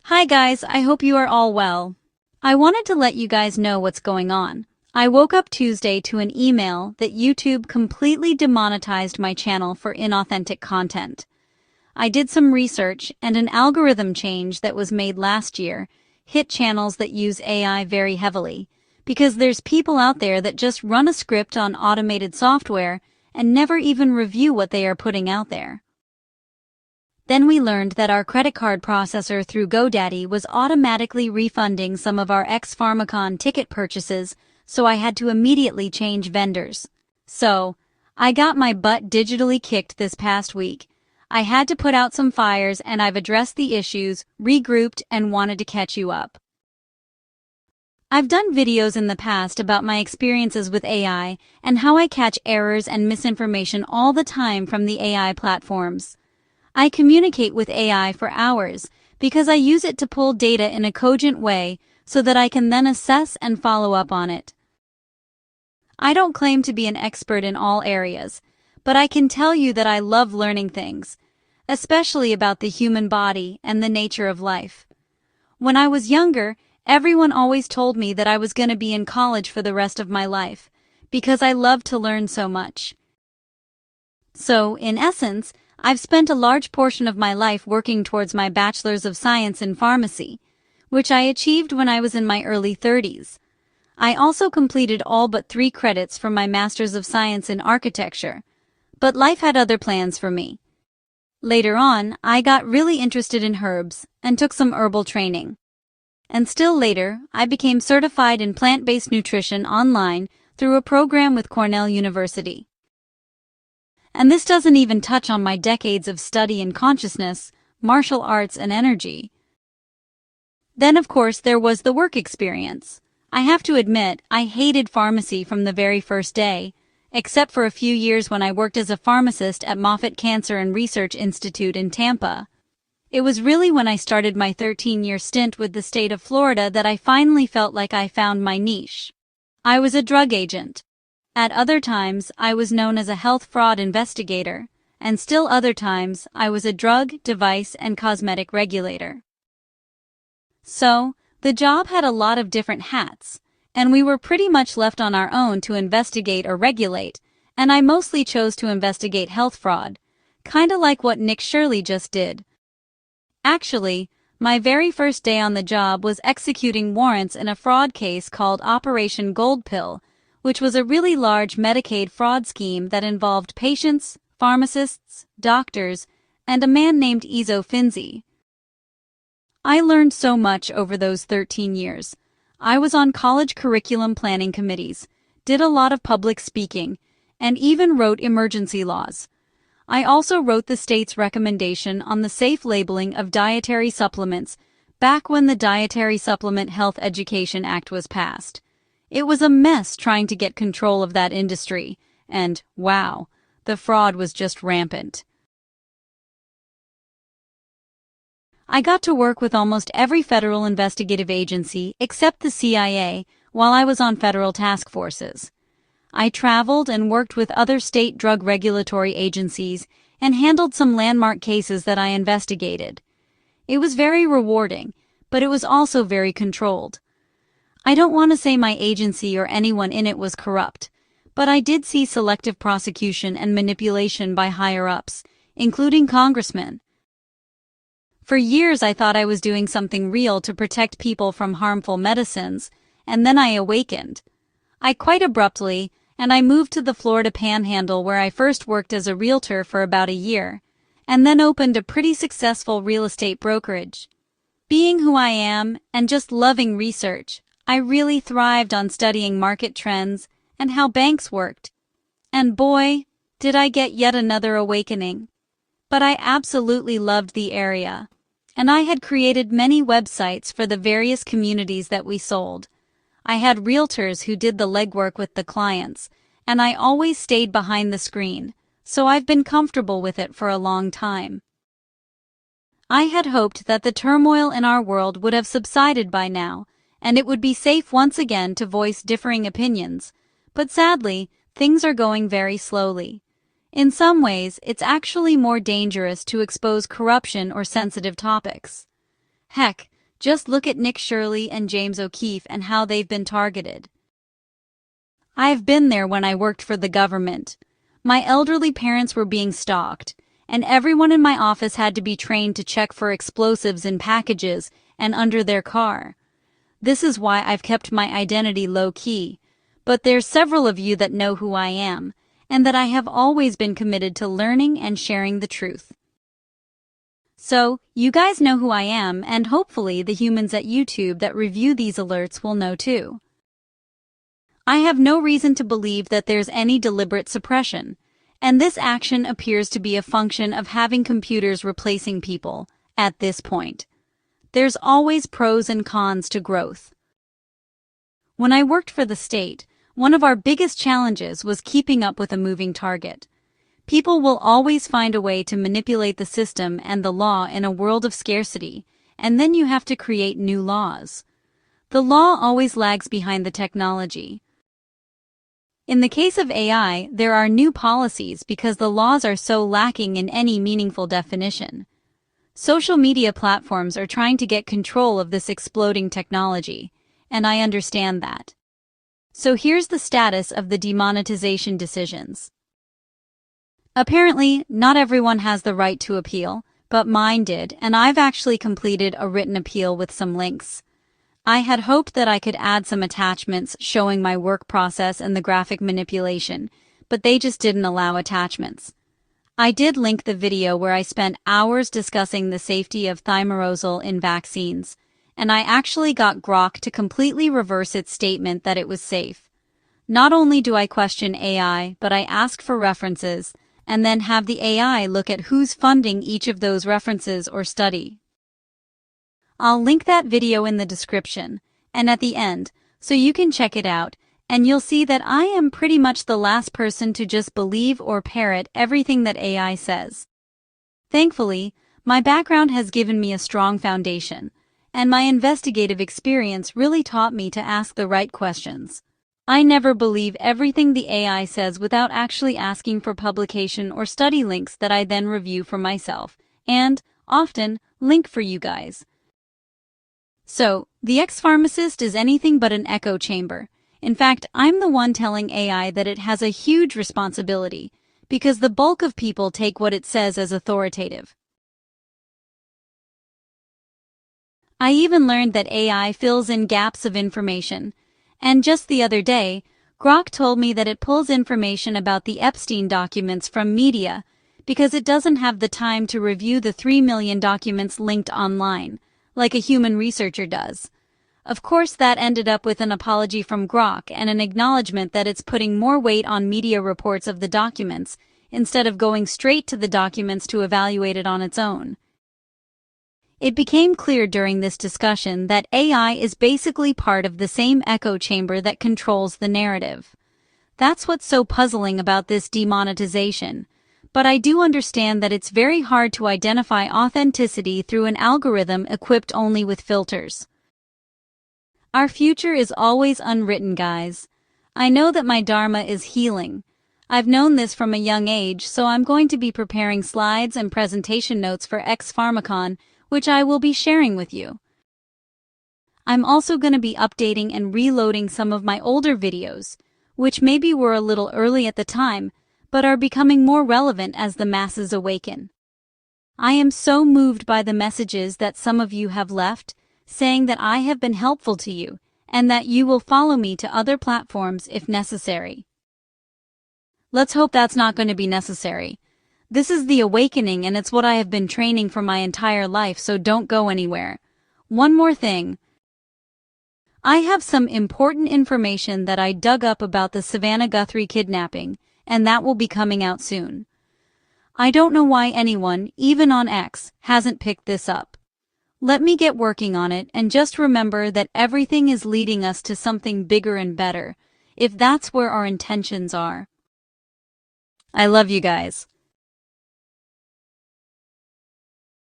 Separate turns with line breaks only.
Hi guys, I hope you are all well. I wanted to let you guys know what's going on. I woke up Tuesday to an email that YouTube completely demonetized my channel for inauthentic content. I did some research and an algorithm change that was made last year hit channels that use AI very heavily, because there's people out there that just run a script on automated software and never even review what they are putting out there. Then we learned that our credit card processor through GoDaddy was automatically refunding some of our ex-Pharmacon ticket purchases, so I had to immediately change vendors. So, I got my butt digitally kicked this past week. I had to put out some fires and I've addressed the issues, regrouped, and wanted to catch you up. I've done videos in the past about my experiences with AI and how I catch errors and misinformation all the time from the AI platforms. I communicate with AI for hours because I use it to pull data in a cogent way so that I can then assess and follow up on it. I don't claim to be an expert in all areas, but I can tell you that I love learning things, especially about the human body and the nature of life. When I was younger, everyone always told me that I was going to be in college for the rest of my life, because I love to learn so much. So, in essence, I've spent a large portion of my life working towards my Bachelor's of Science in Pharmacy, which I achieved when I was in my early 30s. I also completed all but 3 credits for my Master's of Science in Architecture, but life had other plans for me. Later on, I got really interested in herbs and took some herbal training. And still later, I became certified in plant-based nutrition online through a program with Cornell University. And this doesn't even touch on my decades of study in consciousness, martial arts, and energy. Then, of course, there was the work experience. I have to admit, I hated pharmacy from the very first day, except for a few years when I worked as a pharmacist at Moffitt Cancer and Research Institute in Tampa. It was really when I started my 13-year stint with the state of Florida that I finally felt like I found my niche. I was a drug agent. At other times, I was known as a health fraud investigator, and still other times, I was a drug, device, and cosmetic regulator. So, the job had a lot of different hats, and we were pretty much left on our own to investigate or regulate, and I mostly chose to investigate health fraud, kinda like what Nick Shirley just did. Actually, my very first day on the job was executing warrants in a fraud case called Operation Gold Pill, which was a really large Medicaid fraud scheme that involved patients, pharmacists, doctors, and a man named Izo Finzi. I learned so much over those 13 years. I was on college curriculum planning committees, did a lot of public speaking, and even wrote emergency laws. I also wrote the state's recommendation on the safe labeling of dietary supplements back when the Dietary Supplement Health Education Act was passed. It was a mess trying to get control of that industry, and, wow, the fraud was just rampant. I got to work with almost every federal investigative agency except the CIA while I was on federal task forces. I traveled and worked with other state drug regulatory agencies and handled some landmark cases that I investigated. It was very rewarding, but it was also very controlled. I don't want to say my agency or anyone in it was corrupt, but I did see selective prosecution and manipulation by higher-ups, including congressmen. For years I thought I was doing something real to protect people from harmful medicines, and then I awakened. I quit abruptly, and I moved to the Florida Panhandle where I first worked as a realtor for about a year, and then opened a pretty successful real estate brokerage. Being who I am, and just loving research, I really thrived on studying market trends and how banks worked. And boy, did I get yet another awakening. But I absolutely loved the area, and I had created many websites for the various communities that we sold. I had realtors who did the legwork with the clients, and I always stayed behind the screen, so I've been comfortable with it for a long time. I had hoped that the turmoil in our world would have subsided by now, and it would be safe once again to voice differing opinions, but sadly, things are going very slowly. In some ways, it's actually more dangerous to expose corruption or sensitive topics. Heck, Just look at Nick Shirley and James O'Keefe and how they've been targeted. I've been there when I worked for the government. My elderly parents were being stalked, and everyone in my office had to be trained to check for explosives in packages and under their car. This is why I've kept my identity low-key, but there's several of you that know who I am, and that I have always been committed to learning and sharing the truth. So, you guys know who I am, and hopefully the humans at YouTube that review these alerts will know too. I have no reason to believe that there's any deliberate suppression, and this action appears to be a function of having computers replacing people at this point. There's always pros and cons to growth. When I worked for the state, one of our biggest challenges was keeping up with a moving target. People will always find a way to manipulate the system and the law in a world of scarcity, and then you have to create new laws. The law always lags behind the technology. In the case of AI, there are new policies because the laws are so lacking in any meaningful definition. Social media platforms are trying to get control of this exploding technology, and I understand that. So here's the status of the demonetization decisions. Apparently, not everyone has the right to appeal, but mine did, and I've actually completed a written appeal with some links. I had hoped that I could add some attachments showing my work process and the graphic manipulation, but they just didn't allow attachments. I did link the video where I spent hours discussing the safety of thimerosal in vaccines, and I actually got Grok to completely reverse its statement that it was safe. Not only do I question AI, but I ask for references, and then have the AI look at who's funding each of those references or study. I'll link that video in the description, and at the end, so you can check it out, and you'll see that I am pretty much the last person to just believe or parrot everything that AI says. Thankfully, my background has given me a strong foundation, and my investigative experience really taught me to ask the right questions. I never believe everything the AI says without actually asking for publication or study links that I then review for myself, and, often, link for you guys. So, the ex-pharmacist is anything but an echo chamber. In fact, I'm the one telling AI that it has a huge responsibility, because the bulk of people take what it says as authoritative. I even learned that AI fills in gaps of information. And just the other day, Grok told me that it pulls information about the Epstein documents from media because it doesn't have the time to review the 3 million documents linked online, like a human researcher does. Of course, that ended up with an apology from Grok and an acknowledgement that it's putting more weight on media reports of the documents instead of going straight to the documents to evaluate it on its own. It became clear during this discussion that AI is basically part of the same echo chamber that controls the narrative. That's what's so puzzling about this demonetization, but I do understand that it's very hard to identify authenticity through an algorithm equipped only with filters. Our future is always unwritten, guys. I know that my dharma is healing. I've known this from a young age, so I'm going to be preparing slides and presentation notes for X-Pharmacon, which I will be sharing with you. I'm also going to be updating and reloading some of my older videos, which maybe were a little early at the time, but are becoming more relevant as the masses awaken. I am so moved by the messages that some of you have left, saying that I have been helpful to you, and that you will follow me to other platforms if necessary. Let's hope that's not going to be necessary. This is the awakening, and it's what I have been training for my entire life, so don't go anywhere. One more thing. I have some important information that I dug up about the Savannah Guthrie kidnapping, and that will be coming out soon. I don't know why anyone, even on X, hasn't picked this up. Let me get working on it, and just remember that everything is leading us to something bigger and better, if that's where our intentions are. I love you guys.